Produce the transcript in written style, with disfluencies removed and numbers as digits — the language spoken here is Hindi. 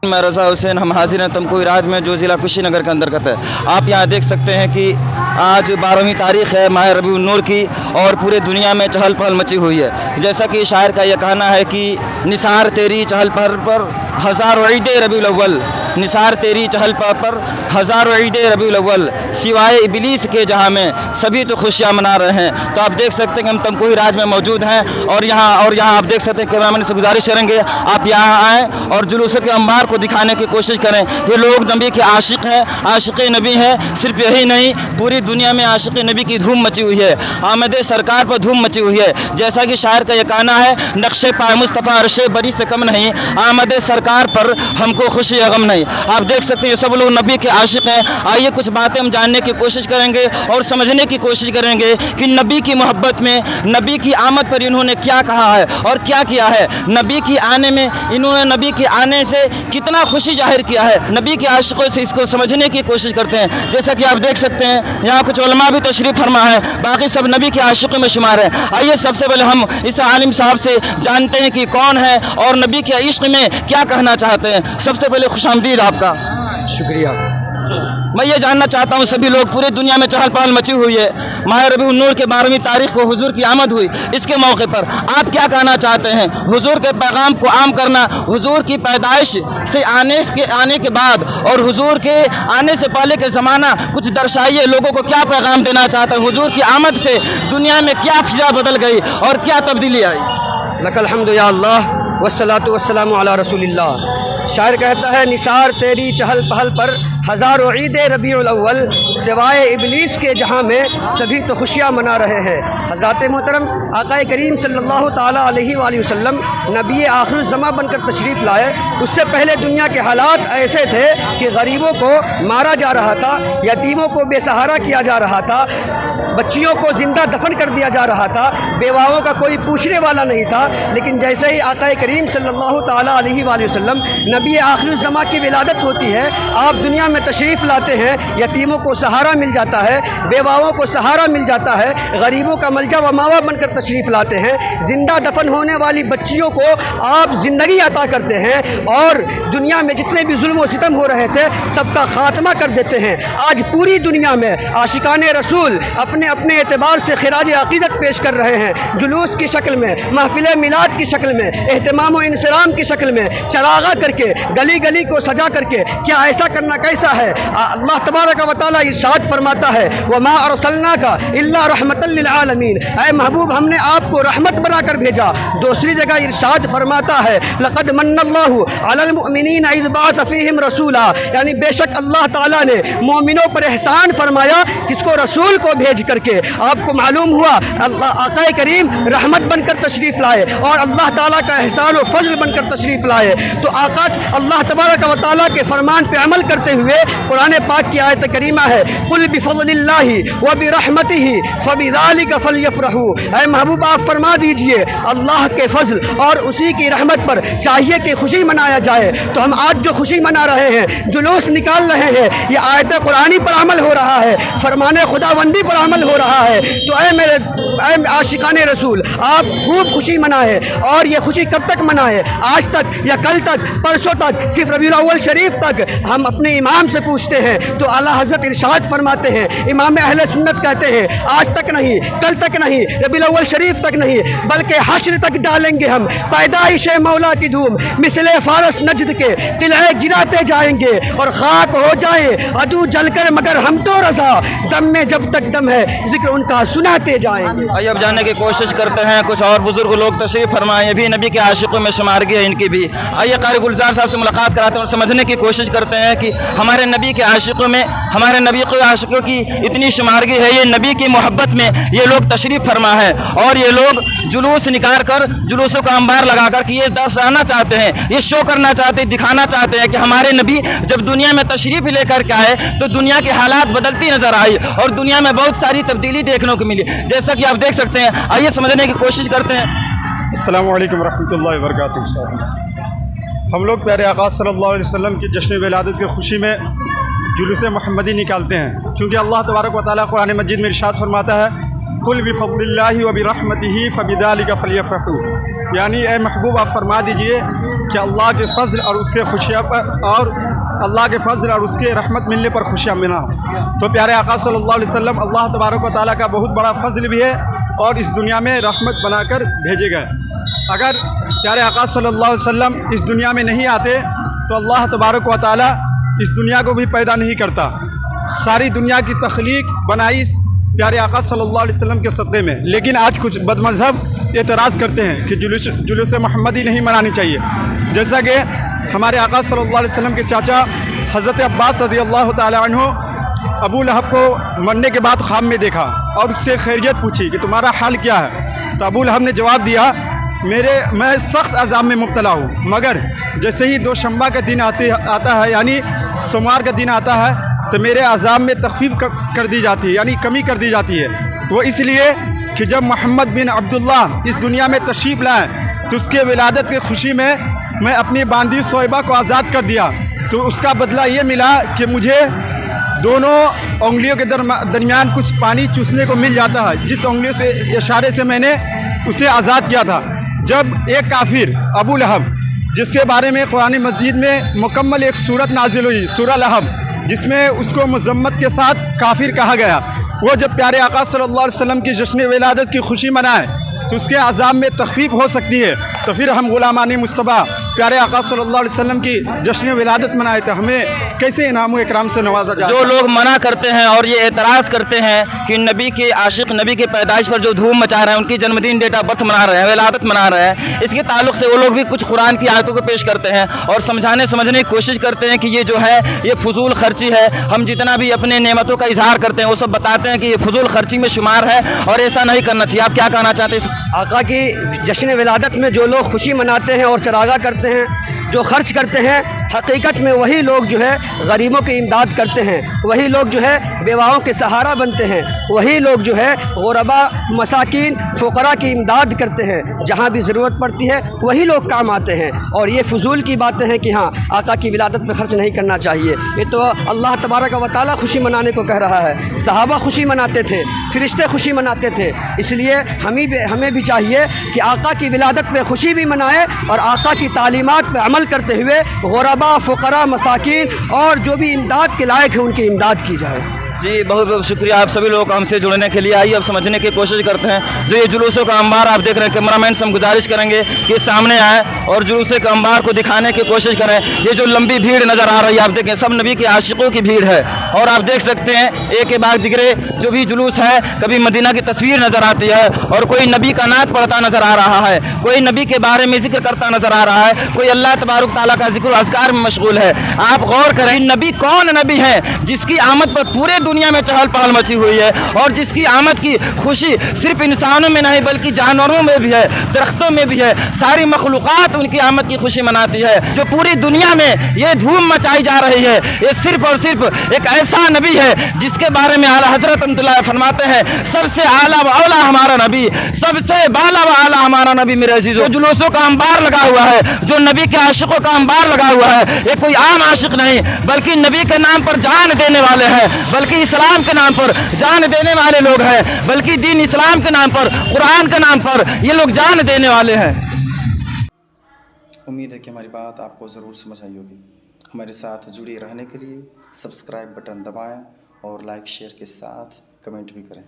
मैं रज़ा हुसैन, हम हाजिर हैं तमकुही राज में जो ज़िला कुशीनगर के अंतर्गत है। आप यहाँ देख सकते हैं कि आज 12वीं तारीख़ है माह रबीउन नूर की और पूरे दुनिया में चहल पहल मची हुई है। जैसा कि शायर का यह कहना है कि निसार तेरी चहल पहल पर हज़ारों ईद रबीउल अव्वल, निसार तेरी चहल पहल पर हज़ारों ईद रबीउल अव्वल, सिवाय इबलीस के जहाँ में सभी तो खुशियाँ मना रहे हैं। तो आप देख सकते हैं कि हम तमकुही राज में मौजूद हैं और यहाँ आप देख सकते हैं कैमरामैन से गुजारिश करेंगे आप यहाँ आएँ और जुलूसों के अंबार को दिखाने की कोशिश करें। ये लोग नबी के आशिक हैं, आशिक नबी हैं। सिर्फ यही नहीं, पूरी दुनिया में आशिक नबी की धूम मची हुई है, आमद सरकार पर धूम मची हुई है। जैसा कि शायर का यह कहना है, नक्शे पाए मुस्तफ़ा अर्शे बरी से कम नहीं, आमद सरकार पर हमको खुशी गम नहीं। आप देख सकते हैं ये सब लोग नबी के आशिक हैं। आइए कुछ बातें हम जानने की कोशिश करेंगे और समझने की कोशिश करेंगे कि नबी की मोहब्बत में, नबी की आमद पर इन्होंने क्या कहा है और क्या किया है। नबी की आने में इन्होंने, नबी के आने से कितना खुशी जाहिर किया है। नबी के आशिकों से इसको समझने की कोशिश करते हैं। जैसा कि आप देख सकते हैं यहाँ कुछ उलमा भी तशरीफ़ फरमा है, बाकी सब नबी के आशिकों में शुमार है। आइए सबसे पहले हम इस आलिम साहब से जानते हैं कि कौन है और नबी के इश्क में क्या कहना चाहते हैं। सबसे पहले खुशामदीद आपका। शुक्रिया। मैं ये जानना चाहता हूँ, सभी लोग पूरी दुनिया में चहल पहल मची हुई है, माह रबीउन नूर के 12वीं तारीख को हुजूर की आमद हुई, इसके मौके पर आप क्या कहना चाहते हैं। हुजूर के पैगाम को आम करना, हुजूर की पैदाइश से आने के बाद और हुजूर के आने से पहले के ज़माना कुछ दर्शाइए, लोगों को क्या पैगाम देना चाहते हैं। हुजूर की आमद से दुनिया में क्या फिजा बदल गई और क्या तब्दीली आई। लकल हम्दु या अल्लाह वस्सलातु वस्सलामु अला रसूलिल्लाह। शायर कहता है, निसार तेरी चहल पहल पर हज़ारों ईद रबीउल अव्वल, सिवाय इबलीस के जहाँ में सभी तो खुशियाँ मना रहे हैं। हज़रात मोहतरम आक़ाए करीम सल्लल्लाहु ताला अलैहि वसल्लम नबी आखिरुज़्ज़मा बनकर तशरीफ़ लाए। उससे पहले दुनिया के हालात ऐसे थे कि गरीबों को मारा जा रहा था, यतीमों को बेसहारा किया जा रहा था, बच्चियों को ज़िंदा दफन कर दिया जा रहा था, बेवाओं का कोई पूछने वाला नहीं था। लेकिन जैसे ही आक़ाए करीम सल्लल्लाहु ताला अलैहि वसल्लम नबी आखिरुज़्ज़मा की विलादत होती है, आप दुनिया में तशरीफ़ लाते हैं, यतीमों को सहारा मिल जाता है, बेवाओं को सहारा मिल जाता है, गरीबों का मलजा व मावा बनकर तशरीफ़ लाते हैं, ज़िंदा दफन होने वाली बच्चियों को आप ज़िंदगी अता करते हैं और दुनिया में जितने भी जुल्म व सितम हो रहे थे सबका ख़ात्मा कर देते हैं। आज पूरी दुनिया में आशिकाने रसूल अपने अपने एतबार से खिराज अक़ीदत पेश कर रहे हैं, जुलूस की शक्ल में, महफिल मिलाद की शक्ल में, एहतमाम व इंसलाम की शक्ल में, चरागा करके, गली गली को सजा करके। क्या ऐसा करना कैसा है। अल्लाह तबारक व तआला इरशाद फरमाता है, वमा अरसलनाका इल्ला रहमतल लिल आलमीन, ऐ महबूब हमने आपको रहमत बनाकर भेजा। दूसरी जगह इरशाद फरमाता है, लक़द मन्नल्लाहु अलल मुअमिनीना इज़ बअस फ़ीहिम रसूला, यानी बेशक अल्लाह ताला ने मोमिनों पर एहसान फरमाया, किसको, रसूल को भेज करके। आपको मालूम हुआ अल्लाह आक़ाए करीम रहमत बनकर तशरीफ़ लाए और अल्लाह ताला का एहसान व फज़ल बनकर तशरीफ़ लाए। तो आका अल्लाह तबारक व तआला के फरमान पे अमल करते हुए कुरान पाक की आयत करीमा है, कुल बिफ़ज़लिल्लाहि व बिरहमतिहि फ़बिज़ालिका फ़लयफ़रहू, ऐ महबूब आप फरमा दीजिए अल्लाह के फज़ल और उसी की रहमत पर चाहिए कि खुशी मनाया जाए। तो हम आज जो खुशी मना रहे हैं, जुलूस निकाल रहे हैं, ये आयत कुरानी पर अमल हो रहा है, फरमान खुदाबंदी पर अमल हो रहा है। तो ऐ आशिकाने रसूल आप खूब खुशी मनाए और ये खुशी कब तक मनाए, आज तक या कल तक, परसों तक, सिर्फ रबीउल अव्वल शरीफ तक। हम अपने इमाम से पूछते हैं तो आला हज़रत इरशाद फरमाते हैं, इमाम अहले सुन्नत कहते हैं, आज तक नहीं, कल तक नहीं, रबीउल अव्वल शरीफ तक नहीं, बल्कि हश्र तक डालेंगे हम पैदाइश मौला की धूम, मिसले फारस नजद के तिलहे गिराते जाएंगे और खाक हो जाए अदू जलकर, मगर हम तो रज़ा, दम में जब तक दम है जिक्र उनका सुनाते जाएंगे। आइए अब जानने की कोशिश करते हैं, कुछ और बुजुर्ग लोग तशरीफ़ फरमाएं, भी नबी के आशिकों में शुमारगी है इनकी भी। आइए कारी गुलजार साहब से मुलाकात कराते हैं और समझने की कोशिश करते हैं कि हमारे नबी के आशिकों में, हमारे नबी के आशिकों की इतनी शुमारगी है, ये नबी की मोहब्बत में ये लोग तशरीफ़ फरमा है और ये लोग जुलूस निकाल कर, जुलूसों का अंबार लगा कर कि ये दर्शाना चाहते हैं, ये शो करना चाहते हैं, दिखाना चाहते हैं कि हमारे नबी जब दुनिया में तशरीफ़ लेकर के आए तो दुनिया के हालात बदलती नज़र आई और दुनिया में बहुत सारी तब्दीली देखने को मिली, जैसा कि आप देख सकते हैं। आइए समझने की कोशिश करते हैं। अस्सलामु अलैकुम रहमतुल्लाहि व बरकातुहू। हम लोग प्यारे आका सल्लल्लाहु अलैहि वसल्लम की जश्न विलादत की खुशी में जुलूस मोहम्मदी निकालते हैं, क्योंकि अल्लाह तबारक व तआला कुरान मजीद में इरशाद फरमाता है, कुल बिफ़ज़लिल्लाहि व बिरहमतिहि फ़बिज़ालिका फ़लयफ़रहू, यानी ए महबूब आप फरमा दीजिए कि अल्लाह के फ़ज़ल और उसके खुशियाँ पर और अल्लाह के फ़ज़ल और उसके रहमत मिलने पर खुशियाँ मनाओ। तो प्यारे आका सल्लल्लाहु अलैहि वसल्लम अल्लाह तबारक व तआला का बहुत बड़ा फ़ज़ल भी है और इस दुनिया में रहमत बनाकर भेजे गए। अगर प्यारे आका सल्लल्लाहु अलैहि वसल्लम इस दुनिया में नहीं आते तो अल्लाह तबारक व तआला इस दुनिया को भी पैदा नहीं करता। सारी दुनिया की तख्लीक बनाई प्यारे आका सल्लल्लाहु अलैहि वसल्लम के सदक़े में। लेकिन आज कुछ बदमज़हब एतराज़ करते हैं कि जुलूस मोहम्मदी नहीं मनानी चाहिए। जैसा कि हमारे आका सल्लल्लाहु अलैहि वसल्लम के चाचा हज़रत अब्बास रज़ियल्लाहु तआला अन्हु अबू लहब को मरने के बाद ख्वाब में देखा और उससे खैरियत पूछी कि तुम्हारा हाल क्या है। तो अबू लहब ने जवाब दिया, मैं सख्त अज़ाब में मुब्तला हूँ, मगर जैसे ही दोशंबा का दिन आता है यानी सोमवार का दिन आता है तो मेरे अज़ाब में तख़फ़ीफ़ कर दी जाती है, यानी कमी कर दी जाती है। वो इसलिए कि जब मोहम्मद बिन अब्दुल्ला इस दुनिया में तशरीफ़ लाए तो उसके विलादत की खुशी में मैं अपनी बांदी सोइबा को आज़ाद कर दिया। तो उसका बदला ये मिला कि मुझे दोनों उंगलियों के दरमियान कुछ पानी चूसने को मिल जाता है, जिस उंगलियों से इशारे से मैंने उसे आज़ाद किया था। जब एक काफिर अबू लहब, जिसके बारे में कुरान मजीद में मुकम्मल एक सूरत नाजिल हुई, सूरह लहब, जिसमें उसको मज़म्मत के साथ काफिर कहा गया, वो जब प्यारे आका सल्लल्लाहु अलैहि वसल्लम की जश्न विलादत की खुशी मनाए तो उसके अज़ाब में तख़फ़ीफ़ हो सकती है। तो फिर हम ग़ुलामानी मुस्तफ़ा प्यारे आका सल्लल्लाहु अलैहि वसल्लम की जश्न विलादत मनाए तो हमें कैसे इनाम व इकराम से नवाजा जाए। जो लोग मना करते हैं और ये एतराज़ करते हैं कि नबी के आशिक नबी के पैदाइश पर जो धूम मचा रहे हैं, उनकी जन्मदिन डेट ऑफ बर्थ मना रहे हैं, विलादत मना रहे हैं, इसके ताल्लुक से वो लोग भी कुछ कुरान की आयतों को पेश करते हैं और समझाने समझने की कोशिश करते हैं कि ये जो है ये फजूल खर्ची है। हम जितना भी अपने नेमतों का इजहार करते हैं वो सब बताते हैं कि ये फजूल खर्ची में शुमार है और ऐसा नहीं करना चाहिए। आप क्या कहना चाहते हैं? आका की जश्न विलादत में जो लोग खुशी मनाते हैं और चरागा करते हैं, जो खर्च करते हैं, हकीकत में वही लोग जो है गरीबों की इमदाद करते हैं, वही लोग जो है बेवाओं के सहारा बनते हैं, वही लोग जो है गुरबा मसाकिन फ़ुकरा की इमदाद करते हैं। जहाँ भी ज़रूरत पड़ती है वही लोग काम आते हैं। और ये फजूल की बातें हैं कि हाँ आका की विलादत में ख़र्च नहीं करना चाहिए। ये तो अल्लाह तबारक व तआला खुशी मनाने को कह रहा है। सहाबा खुशी मनाते थे, फ़रिश्ते खुशी मनाते थे। इसलिए हमें भी चाहिए कि आका की विलादत में खुशी भी मनाए और आका की तालीमात पर अमल करते हुए गुरबा फ़ुकरा मसाकिन और जो भी इमदाद के लायक है उनकी इमदाद की जाए। जी बहुत बहुत शुक्रिया आप सभी लोगों को हमसे जुड़ने के लिए। आइए अब समझने की कोशिश करते हैं। जो ये जुलूसों का अंबार आप देख रहे हैं, कैमरामैन से हम गुजारिश करेंगे कि सामने आए और जुलूसों के अंबार को दिखाने की कोशिश करें। ये जो लंबी भीड़ नज़र आ रही है आप देखें, सब नबी के आशिकों की भीड़ है और आप देख सकते हैं एक के बाद दिगरे जो भी जुलूस है, कभी मदीना की तस्वीर नज़र आती है और कोई नबी का नात पढ़ता नज़र आ रहा है, कोई नबी के बारे में जिक्र करता नज़र आ रहा है, कोई अल्लाह तबारक तआला का जिक्र अज़कार में मशगूल है। आप गौर करें, नबी कौन नबी है जिसकी आमद पर पूरे दुनिया में चहल पहल मची हुई है और जिसकी आमद की खुशी सिर्फ इंसानों में नहीं बल्कि जानवरों में भी है, दरख्तों में भी है। सारी मखलूक़ात उनकी आमद की खुशी मनाती है। जो पूरी दुनिया में ये धूम मचाई जा रही है, ये सिर्फ और सिर्फ एक ऐसा नबी है जिसके बारे में आला हज़रत रहमतुल्लाह फरमाते हैं, सबसे आला व औला हमारा नबी, सबसे बाला व आला हमारा नबी। मेरे अज़ीज़ों, जो जुलूसों का अंबार लगा हुआ है, जो नबी के आशिकों का अंबार लगा हुआ है, ये कोई आम आशिक नहीं बल्कि नबी के नाम पर जान देने वाले हैं, बल्कि इस्लाम के नाम पर जान देने वाले लोग हैं, बल्कि दीन इस्लाम के नाम पर, कुरान के नाम पर ये लोग जान देने वाले हैं। उम्मीद है कि हमारी बात आपको ज़रूर समझ आई होगी। हमारे साथ जुड़े रहने के लिए सब्सक्राइब बटन दबाएं और लाइक शेयर के साथ कमेंट भी करें।